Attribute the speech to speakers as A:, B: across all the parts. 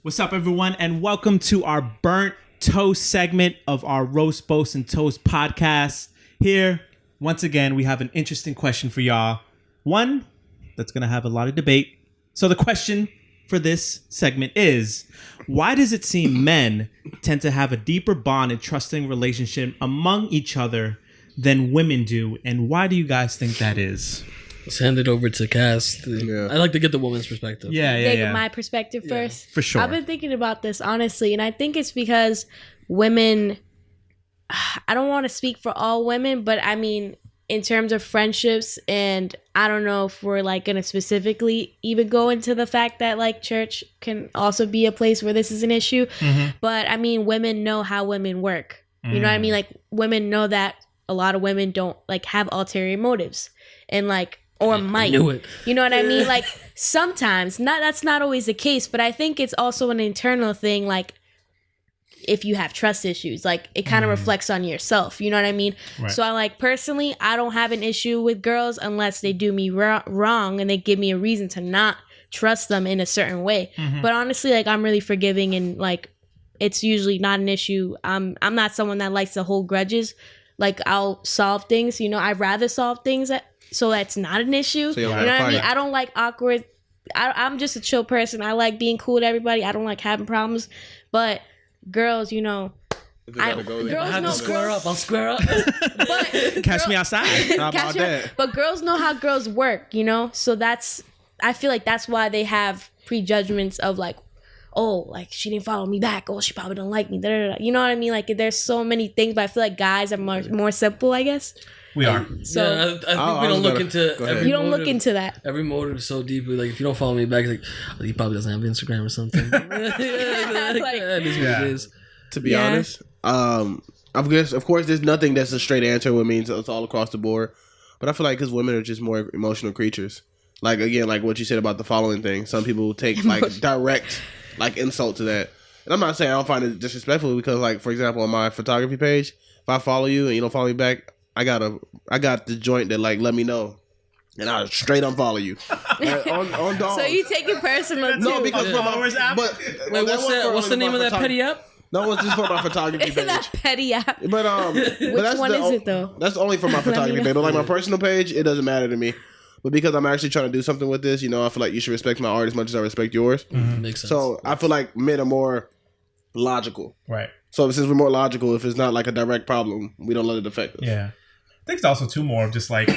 A: What's up, everyone, and welcome to our Burnt Toast segment of our Roast, Boast, and Toast podcast. Here, once again, we have an interesting question for y'all. One that's going to have a lot of debate. So the question for this segment is, why does it seem men tend to have a deeper bond and trusting relationship among each other than women do, and why do you guys think that is?
B: Let's hand it over to Cass.
C: Yeah.
B: I like to get the woman's perspective.
A: Yeah.
D: My perspective first.
A: For sure.
D: I've been thinking about this honestly, and I think it's because women, I don't want to speak for all women, but I mean, in terms of friendships, and I don't know if we're like going to specifically even go into the fact that like church can also be a place where this is an issue. But I mean, women know how women work. You know what I mean? Like, women know that a lot of women don't like have ulterior motives, and like, or might.
B: Knew it.
D: You know what I mean? Like, sometimes, that's not always the case, but I think it's also an internal thing. Like, if you have trust issues, like, it kind of reflects on yourself. You know what I mean?
A: Right.
D: So I like, personally, I don't have an issue with girls unless they do me wrong and they give me a reason to not trust them in a certain way. But honestly, like, I'm really forgiving, and like, it's usually not an issue. I'm not someone that likes to hold grudges. Like, I'll solve things, you know, I'd rather solve things so that's not an issue.
C: So
D: you know what I mean? I don't like awkward. I'm just a chill person. I like being cool with everybody. I don't like having problems. But girls, you know,
B: If I have to square up, I'll square up.
D: but
A: Catch me outside.
C: How about that?
D: But girls know how girls work, you know? So I feel like that's why they have prejudgments of like, oh, like, she didn't follow me back. Oh, she probably don't like me. You know what I mean? Like, there's so many things, but I feel like guys are more simple, I guess.
A: We are.
D: So
B: I think we don't look into every
D: you don't
B: motive,
D: look into that.
B: every motive so deeply. Like, if you don't follow me back, it's like, oh, he probably doesn't have Instagram or something. That is what it is.
C: To be honest, I guess, of course, there's nothing that's a straight answer, which means it's all across the board. But I feel like because women are just more emotional creatures. Like, again, like what you said about the following thing. Some people take, like, direct, like, insult to that. And I'm not saying I don't find it disrespectful because, like, for example, on my photography page, if I follow you and you don't follow me back, I got the joint that, like, let me know, and I'll straight unfollow you. on dogs.
D: So you take it personal too.
C: No, because for
A: Followers app?
C: But
B: Wait, what's the name of that petty app?
C: No, it's just for my photography page.
D: that petty app.
C: But
D: Which one is it though?
C: That's only for my photography page. But like my personal page, it doesn't matter to me. But because I'm actually trying to do something with this, you know, I feel like you should respect my art as much as I respect yours.
B: Makes sense.
C: So I feel like men are more logical.
A: Right.
C: So since we're more logical, if it's not like a direct problem, we don't let it affect us.
A: Yeah. I think it's also too more of just like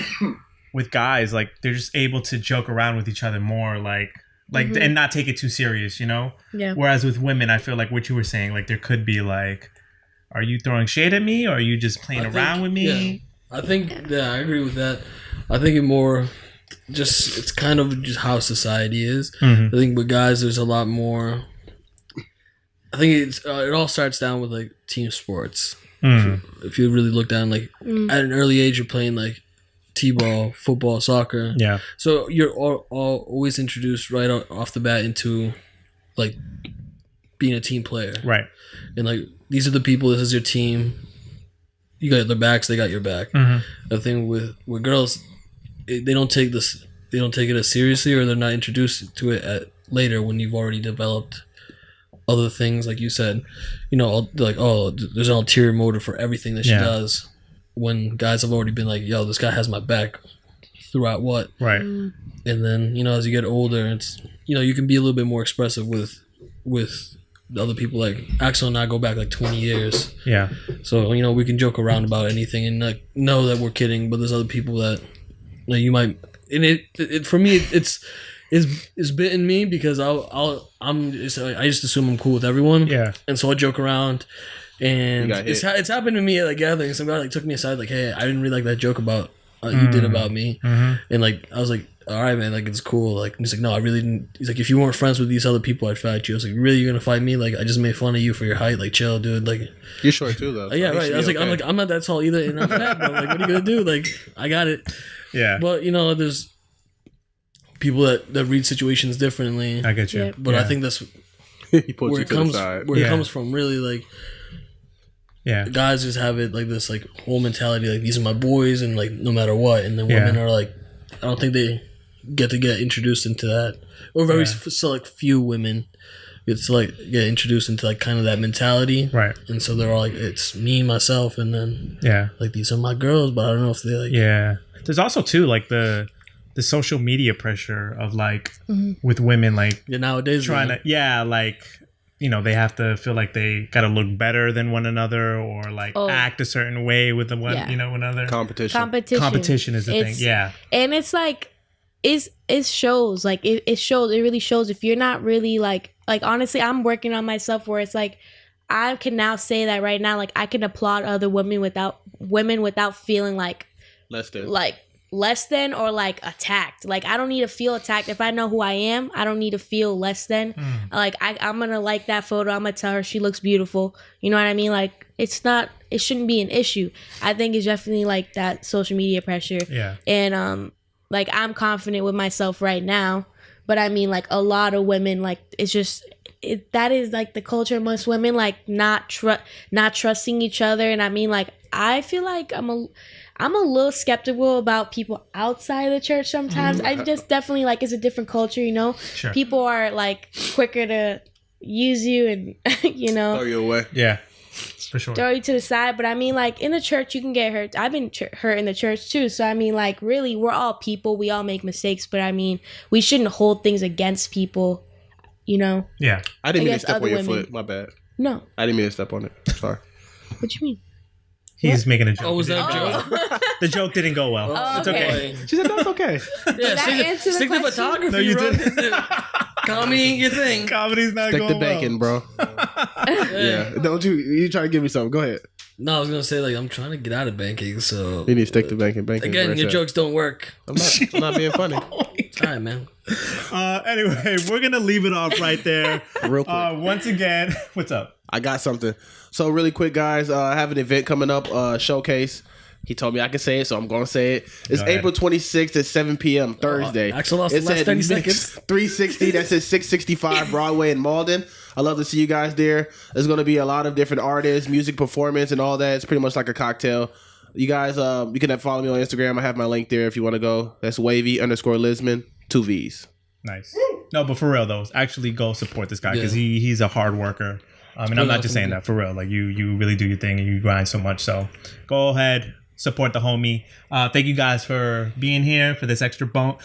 A: with guys, like they're just able to joke around with each other more, like and not take it too serious, you know?
D: Yeah.
A: Whereas with women, I feel like what you were saying, like there could be like, are you throwing shade at me or are you just playing around with me?
B: Yeah. I agree with that. I think it's kind of just how society is. I think with guys, there's a lot more. I think it all starts down with like team sports. If you really look down, like at an early age, you're playing like t-ball, football, soccer.
A: Yeah.
B: So you're always introduced right off the bat into like being a team player.
A: Right.
B: And like, these are the people, this is your team. You got their backs, they got your back. The thing with girls, they don't take it as seriously, or they're not introduced to it later when you've already developed other things, like you said, you know, like, oh, there's an ulterior motive for everything that she does, when guys have already been like, yo, this guy has my back throughout what?
A: Right.
B: And then, you know, as you get older, it's, you know, you can be a little bit more expressive with the other people. Like Axel and I go back like 20 years.
A: Yeah.
B: So, you know, we can joke around about anything and like know that we're kidding, but there's other people that, you know, you might, and it for me, it's bitten me because I just assume I'm cool with everyone.
A: Yeah.
B: And so I joke around, and it's happened to me at like gatherings. Some guy like took me aside, like, hey, I didn't really like that joke about you did about me, and like I was like, all right, man, like it's cool. Like he's like, no, I really didn't. He's like, if you weren't friends with these other people, I'd fight you. I was like, really, you're gonna fight me? Like I just made fun of you for your height. Like chill, dude. Like
C: you're short too, though. So
B: yeah, right. I was like, I'm not that tall either, and I'm fat, but like, what are you gonna do? Like I got it.
A: Yeah.
B: But you know, there's people that read situations differently.
A: I get you.
D: Yeah.
B: But I think that's
C: he puts
B: where
C: you
B: it
C: to
B: comes
C: the side.
B: where it comes from. Really, like guys just have it like this, like whole mentality, like these are my boys, and like no matter what. And then women are like, I don't think they get introduced into that, or very select few women it's like get introduced into like kind of that mentality,
A: Right.
B: and so they're all like, it's me, myself, and then
A: Yeah.
B: like these are my girls, but I don't know if they like.
A: Yeah. There's also too like the social media pressure of like with women like
B: Yeah, nowadays
A: trying to like they have to feel like they got to look better than one another or like act a certain way with the one
D: Yeah.
A: one another.
C: Competition.
A: Is the thing. Yeah.
D: And it's like it shows, like it shows, it really shows if you're not really like honestly, I'm working on myself where it's like I can now say that right now, like I can applaud other women without feeling like less than or like attacked. Like I don't need to feel attacked. If I know who I am, I don't need to feel less than. Like I'm gonna like that photo, I'm gonna tell her she looks beautiful, you know what I mean? Like it shouldn't be an issue. I think it's definitely like that social media pressure.
A: Yeah.
D: And like I'm confident with myself right now, but I mean like a lot of women, like it's just that is like the culture amongst women, like not trusting each other. And I mean like I feel like I'm a little skeptical about people outside of the church sometimes. I just definitely like it's a different culture, you know.
A: Sure.
D: People are like quicker to use you and
C: Throw you away.
A: Yeah. For sure.
D: throw you to the side. But I mean, like in the church, you can get hurt. I've been hurt in the church too. So I mean, like really, we're all people. We all make mistakes. But I mean, we shouldn't hold things against people. You know?
A: Yeah.
C: I didn't mean to
D: Against
C: step on
D: other
C: your
D: women.
C: foot. My bad.
D: No.
C: I didn't mean to step on it. Sorry.
D: What you mean?
A: He's making a joke.
B: Oh, was that a joke?
A: The joke didn't go well.
D: Oh,
A: It's okay.
B: Boy.
C: She said that's okay.
B: Yeah,
D: I answer the
B: stick to
D: question?
B: photography.
A: No, you
B: bro.
A: didn't.
B: Comedy ain't your thing.
A: Comedy's not
C: Stick
A: going
C: the bacon,
A: well.
C: bro. Yeah. Don't you try to give me something. Go ahead.
B: No, I was gonna say like I'm trying to get out of banking, so
C: You need to stick to banking. Banking.
B: again, your jokes don't work.
C: I'm not being funny.
B: All right, man.
A: Anyway, we're gonna leave it off right there.
C: Real quick.
A: Once again, what's up?
C: I got something. So really quick, guys, I have an event coming up, showcase. He told me I can say it, so I'm going to say it. It's
A: Go ahead.
C: April 26th at 7 p.m. Thursday.
B: Axel lost the
C: It's
B: last
C: at
B: 30
C: Mix
B: seconds.
C: 360. That's at 665 Broadway in Malden. I love to see you guys there. There's going to be a lot of different artists, music performance, and all that. It's pretty much like a cocktail. You guys, you can follow me on Instagram. I have my link there if you want to go. That's wavy_Lisman, 2 V's.
A: Nice. No, but for real though, actually go support this guy because
B: Yeah.
A: he's a hard worker. And I'm not just saying that for real. Like you really do your thing and you grind so much. So go ahead, support the homie. Thank you guys for being here for this extra burnt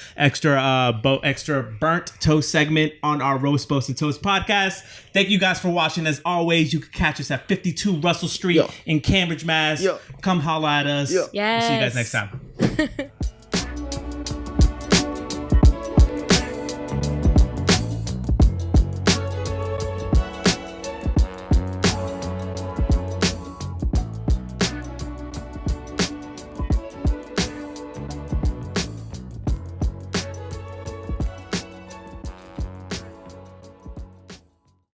A: toast segment on our Roast Boast and Toast podcast. Thank you guys for watching. As always, you can catch us at 52 Russell Street
C: Yo.
A: in Cambridge, Mass.
C: Yo.
A: Come holla at us.
C: Yo.
D: Yes.
A: We'll see you guys next time.